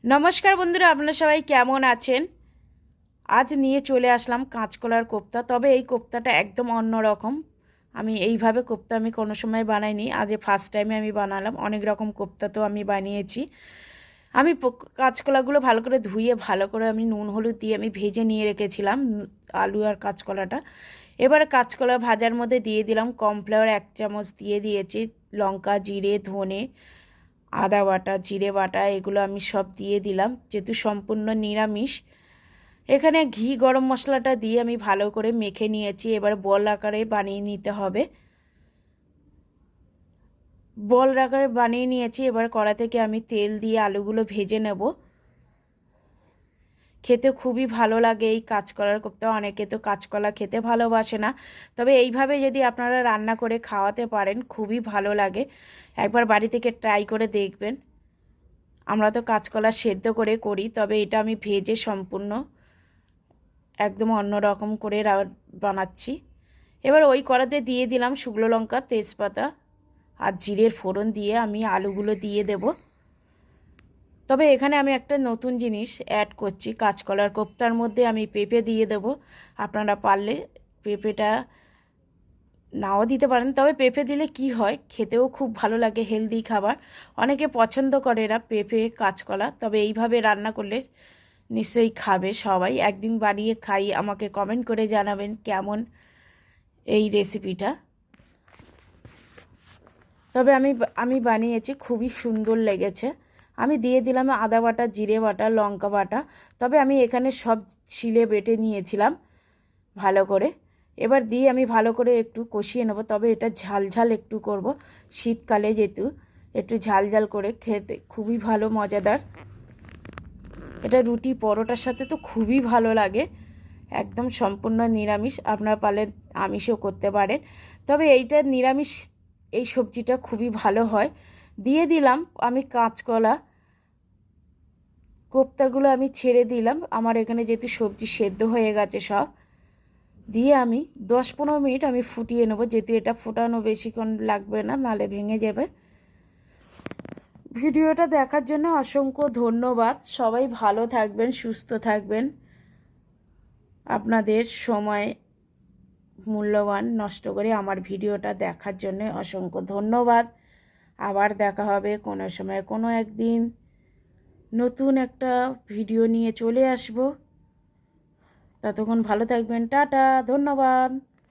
নমস্কার বন্ধুরা, আপনারা সবাই কেমন আছেন? আজ নিয়ে চলে আসলাম কাঁচকলার কোপ্তা। তবে এই কোপ্তাটা একদম অন্যরকম। এইভাবে কোপ্তা আমি কোনো সময় বানাইনি, আজ ফার্স্ট টাইমে আমি বানালাম। অনেক রকম কোপ্তা তো আমি বানিয়েছি। কাঁচকলাগুলো ভালো করে ধুয়ে ভালো করে আমি নুন হলুদ দিয়ে আমি ভেজে নিয়ে রেখেছিলাম, আলু আর কাঁচকলাটা। এবারে কাঁচকলা ভাজার মধ্যে দিয়ে দিলাম কর্নফ্লাওয়ার 1 চামচ, দিয়ে দিয়েছি লঙ্কা, জিরে, ধনে, আদা বাটা, জিরে বাটা, এগুলো আমি সব দিয়ে দিলাম, যেহেতু সম্পূর্ণ নিরামিষ। এখানে ঘি গরম মশলাটা দিয়ে আমি ভালো করে মেখে নিয়েছি। এবার বল আকারে বানিয়ে নিতে হবে। বল আকারে বানিয়ে নিয়েছি। এবার কড়া থেকে আমি তেল দিয়ে আলুগুলো ভেজে নেব। খেতে খুবই ভালো লাগে এই কাঁচকলার কোপ্তা। অনেকে তো কাঁচকলা খেতে ভালোবাসে না, তবে এইভাবে যদি আপনারা রান্না করে খাওয়াতে পারেন খুবই ভালো লাগে। একবার বাড়ি থেকে ট্রাই করে দেখবেন। আমরা তো কাঁচকলা সেদ্ধ করে করি, তবে এটা আমি ভেজে সম্পূর্ণ একদম অন্য রকম করে বানাচ্ছি। এবার ওই কড়াতে দিয়ে দিলাম শুকনো লঙ্কা, তেজপাতা আর জিরের ফোড়ন দিয়ে আমি আলুগুলো দিয়ে দেব। তবে এখানে আমি একটা নতুন জিনিস অ্যাড করছি, কাঁচকলার কোপ্তার মধ্যে আমি পেঁপে দিয়ে দেব। আপনারা পারলে পেঁপেটা নাও দিতে পারেন, তবে পেঁপে দিলে কি হয়, খেতেও খুব ভালো লাগে, হেলদি খাবার। অনেকে পছন্দ করে না পেঁপে কাঁচকলা, তবে এইভাবে রান্না করলে নিশ্চয়ই খাবে সবাই। একদিন বানিয়ে খাই, আমাকে কমেন্ট করে জানাবেন কেমন এই রেসিপিটা। তবে আমি বানিয়েছি, খুবই সুন্দর লেগেছে। আমি দিয়ে দিলাম আদা বাটা, জিরে বাটা, লঙ্কা বাটা। তবে আমি এখানে সব শিলে বেটে নিয়েছিলাম ভালো করে। এবার দিয়ে আমি ভালো করে একটু কষিয়ে নেব। তবে এটা ঝাল ঝাল একটু করব, শীতকালে যেহেতু একটু ঝাল ঝাল করে খেতে খুবই ভালো, মজাদার। এটা রুটি পরোটার সাথে তো খুবই ভালো লাগে। একদম সম্পূর্ণ নিরামিষ, আপনারা পারলে আমিষও করতে পারেন। তবে এইটা নিরামিষ, এই সবজিটা খুবই ভালো হয়। দিয়ে দিলাম আমি কাঁচকলা কোপ্তাগুলো আমি ছেড়ে দিলাম। আমার এখানে যেহেতু সবজি সেদ্ধ হয়ে গেছে সব, দিয়ে আমি 10-15 মিনিট আমি ফুটিয়ে নেবো, যেহেতু এটা ফোটানো বেশিক্ষণ লাগবে না, নালে ভেঙে যাবে। ভিডিওটা দেখার জন্য অসংখ্য ধন্যবাদ। সবাই ভালো থাকবেন, সুস্থ থাকবেন। আপনাদের সময় মূল্যবান নষ্ট করে আমার ভিডিওটা দেখার জন্য অসংখ্য ধন্যবাদ। আবার দেখা হবে কোনো সময়, কোনো একদিন নতুন একটা ভিডিও নিয়ে চলে আসব। ততক্ষণ ভালো থাকবেন। টাটা, ধন্যবাদ।